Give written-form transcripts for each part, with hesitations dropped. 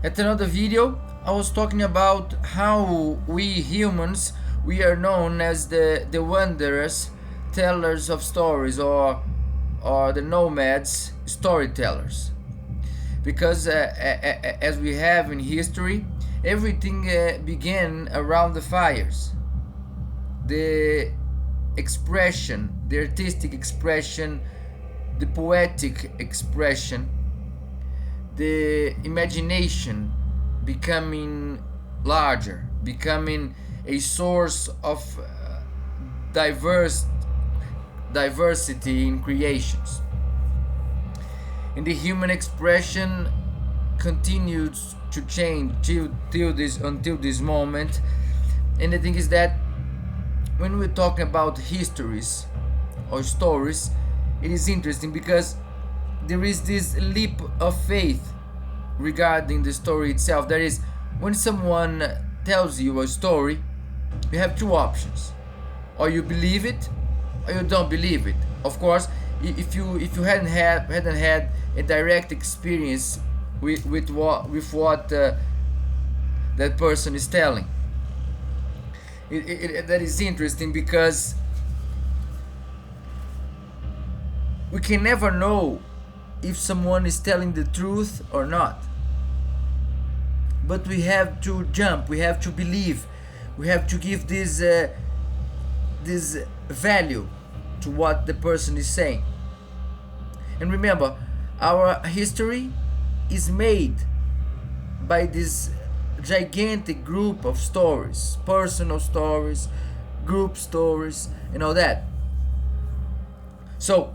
At another video, I was talking about how we humans, we are known as the wanderers, tellers of stories, or the nomads, storytellers. Because as we have in history, everything began around the fires. The expression, the artistic expression, the poetic expression, the imagination becoming larger, becoming a source of diversity in creations. And the human expression continues to change until this moment. And the thing is that when we're talking about histories or stories, it is interesting because there is this leap of faith regarding the story itself. That is, when someone tells you a story, you have two options: or you believe it, or you don't believe it. Of course, if you hadn't had a direct experience with what that person is telling. That is interesting because we can never know if someone is telling the truth or not. But we have to jump, we have to believe, we have to give this value to what the person is saying. And remember, our history is made by this gigantic group of stories, personal stories, group stories, and all that. So,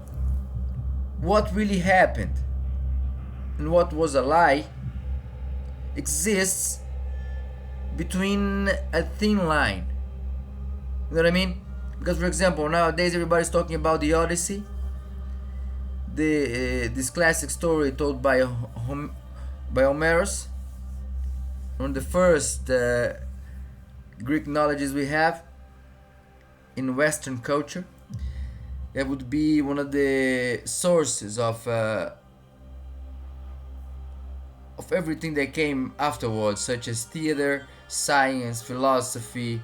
what really happened and what was a lie exists between a thin line. You know what I mean? Because, for example, nowadays everybody's talking about the Odyssey, this classic story told by Homerus, one of the first Greek knowledges we have in Western culture. It would be one of the sources of everything that came afterwards, such as theater, science, philosophy,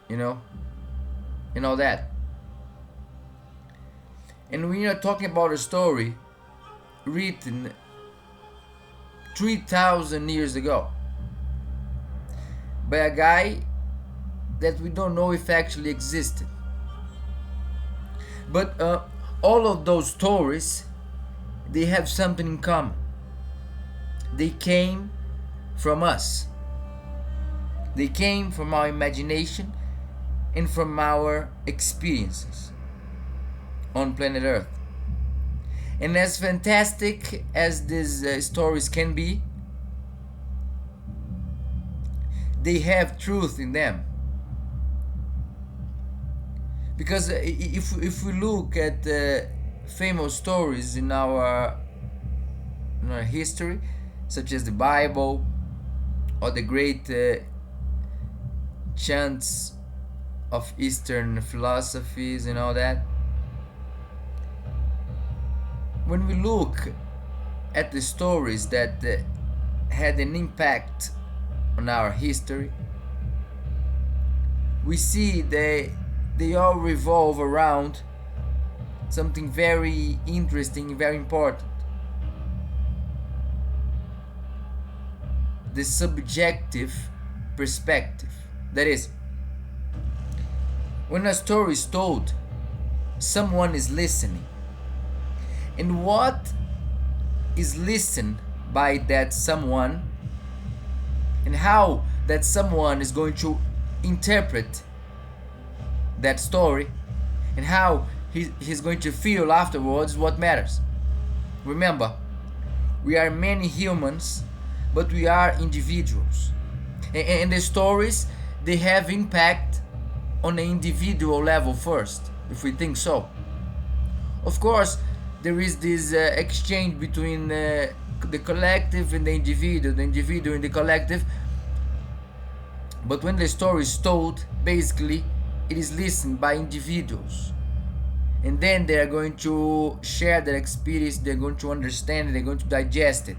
and all that. And we are talking about a story written 3,000 years ago by a guy that we don't know if actually existed. But all of those stories, they have something in common. They came from us. They came from our imagination and from our experiences on planet Earth. And as fantastic as these stories can be, they have truth in them. Because if we look at famous stories in our history, such as the Bible or the great chants of Eastern philosophies and all that, when we look at the stories that had an impact on our history, we see they all revolve around something very interesting, very important: the subjective perspective. That is, when a story is told, someone is listening. And what is listened by that someone, and how that someone is going to interpret that story, and how he's going to feel afterwards, what matters. Remember, we are many humans, but we are individuals. And the stories, they have impact on an individual level first, if we think so. Of course, there is this exchange between the collective and the individual and the collective. But when the story is told, basically, it is listened by individuals. And then they are going to share their experience, they're going to understand it, they're going to digest it.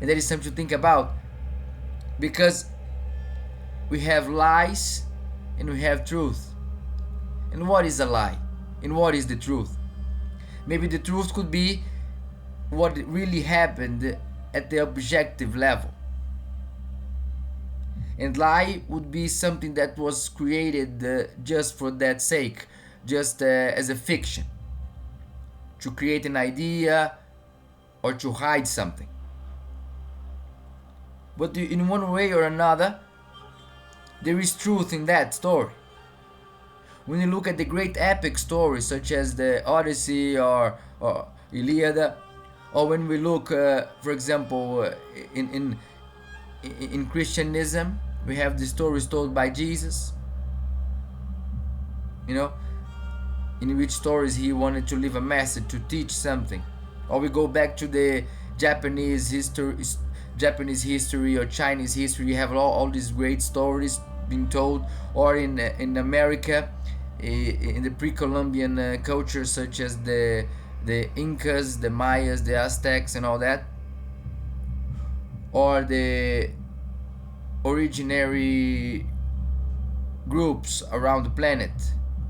And that is something to think about, because we have lies and we have truth. And what is a lie? And what is the truth? Maybe the truth could be what really happened at the objective level. And lie would be something that was created just for that sake, just as a fiction, to create an idea or to hide something. But in one way or another, there is truth in that story. When you look at the great epic stories such as the Odyssey or Iliad, or when we look, for example, in Christianism, we have the stories told by Jesus, you know, in which stories he wanted to leave a message, to teach something. Or we go back to the Japanese history or Chinese history. You have all these great stories being told. Or in America, in the pre-Columbian culture, such as the Incas, the Mayas, the Aztecs, and all that. Or the originary groups around the planet,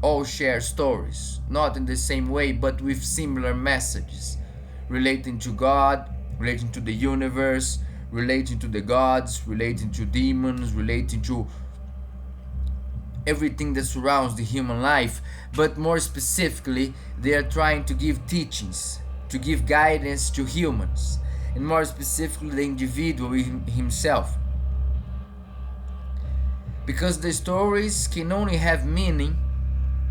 all share stories, not in the same way, but with similar messages, relating to God, relating to the universe, relating to the gods, relating to demons, relating to everything that surrounds the human life. But more specifically, they are trying to give teachings, to give guidance to humans, and more specifically the individual himself. Because the stories can only have meaning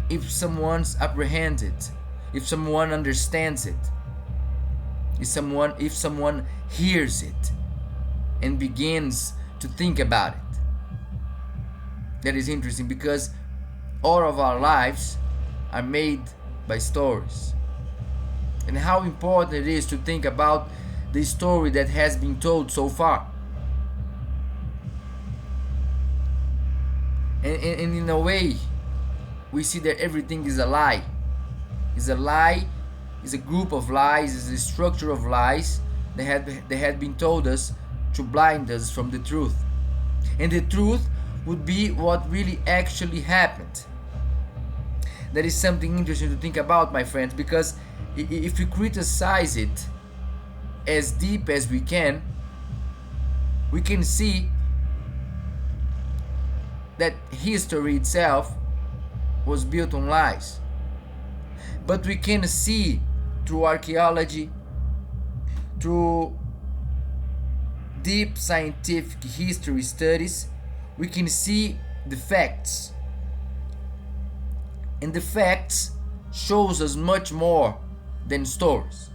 if someone apprehends it, if someone understands it, if someone hears it and begins to think about it. That is interesting, because all of our lives are made by stories. And how important it is to think about the story that has been told so far. And in a way, we see that everything is a lie. Is a lie, is a group of lies, is a structure of lies that had been told us to blind us from the truth. And the truth would be what really actually happened. That is something interesting to think about, my friends, because if we criticize it as deep as we can see that history itself was built on lies. But we can see through archaeology, through deep scientific history studies, we can see the facts. And the facts shows us much more than stories.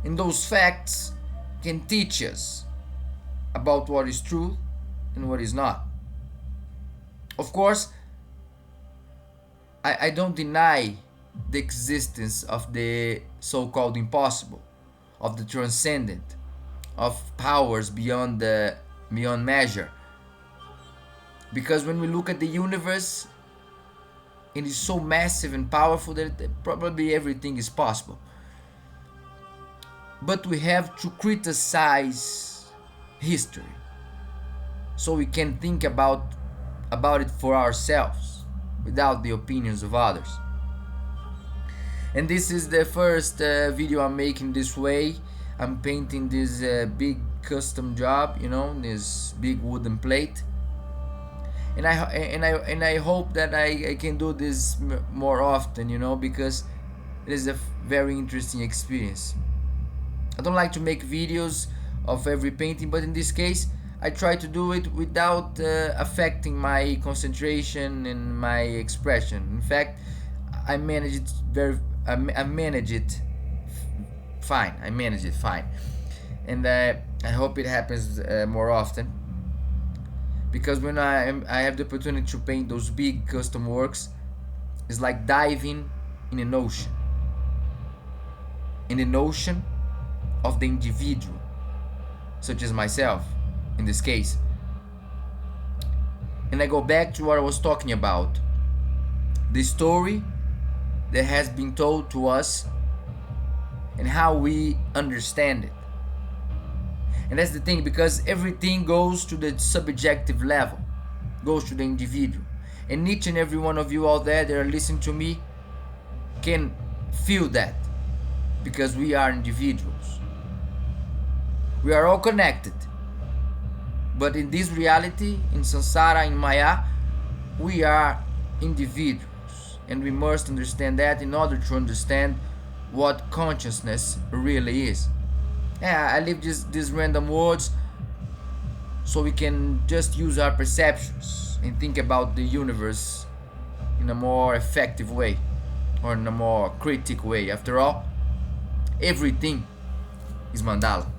And those facts can teach us about what is true and what is not. Of course, I don't deny the existence of the so-called impossible, of the transcendent, of powers beyond measure. Because when we look at the universe, it is so massive and powerful that probably everything is possible. But we have to criticize history so we can think about it for ourselves without the opinions of others. And this is the first video I'm making this way. I'm painting this big custom job, this big wooden plate. And I hope that I can do this more often, because it is a very interesting experience. I don't like to make videos of every painting, but in this case I try to do it without affecting my concentration and my expression. In fact, I manage it fine. And I hope it happens more often, because when I have the opportunity to paint those big custom works, it's like diving in an ocean of the individual, such as myself in this case. And I go back to what I was talking about, the story that has been told to us and how we understand it. And that's the thing, because everything goes to the subjective level, goes to the individual. And each and every one of you out there that are listening to me can feel that, because we are individuals. We are all connected. But in this reality, in samsara, in maya, we are individuals. And we must understand that in order to understand what consciousness really is. Yeah, I leave these random words so we can just use our perceptions and think about the universe in a more effective way, or in a more critic way. After all, everything is mandala.